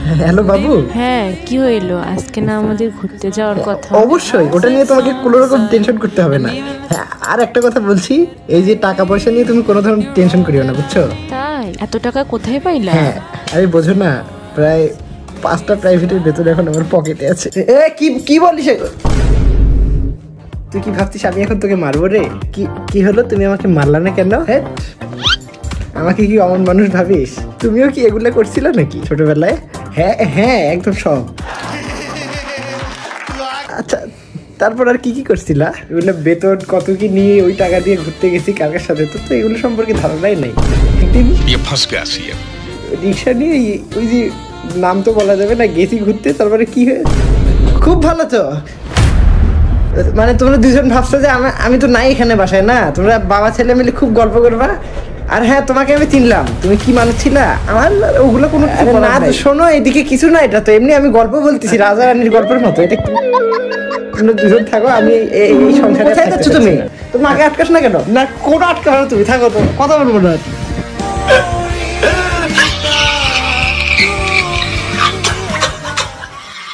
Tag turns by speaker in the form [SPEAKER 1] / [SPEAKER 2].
[SPEAKER 1] Hello বাবু।
[SPEAKER 2] হ্যাঁ, কি হইলো? আজকে না আমাদের ঘুরতে যাওয়ার কথা?
[SPEAKER 1] অবশ্যই, ওটা নিয়ে তোমাকে কোনো রকম টেনশন করতে হবে না। হ্যাঁ, আর একটা কথা বলছি, এই যে টাকা পয়সা নিয়ে তুমি কোনো ধরনের টেনশন করিও না, বুঝছো?
[SPEAKER 2] তাই? এত টাকা কোথায় পাইলা?
[SPEAKER 1] হ্যাঁ, আরে বোঝো না, প্রায় 5টা প্রাইভেটের বেতন এখন আমার পকেটে আছে। কি বলিস? তুই কি ভাবছিস আমি এখন তোকে মারবো রে? কি হলো, তুমি আমাকে মারলা না কেন? হ্যাঁ, আমাকে কি অমন মানুষ ভাবিস? তুমিও কি এগুলা করছিলে নাকি ছোটবেলায়? হ্যাঁ হ্যাঁ, একদম সব। আচ্ছা, তারপর আর কি করছিলা? এগুলো বেতন কত কি নিয়ে ওই টাকা দিয়ে ঘুরতে গেছি কার সাথে, তো এগুলো সম্পর্কে ধারণাই নাই। একদিন রিক্সা নিয়ে ওই যে নাম তো বলা যাবে না, গেছি ঘুরতে, তারপরে কি হয়ে খুব ভালো তো। মানে তোমরা দুজন ভাবছো যে আমি তো নাই এখানে বাসায়, না তোমরা বাবা ছেলে মিলে খুব গল্প করবা। আর হ্যাঁ, তোমাকে আমি চিনলাম, তুমি কি মানুষ ছিলা, আমার ওগুলো কোনো না। শোনো, এদিকে কিছু না, এটা তো এমনি আমি গল্প বলতেছি, রাজা রানীর গল্পের মতো। এটা তোমরা দুজন থাকো, আমি এই সংসারে যাচ্ছ। তুমি আগে আটকাস না কেন? না, কোনো আটকাবে না, তুমি থাকো, তো কথা বলবো না।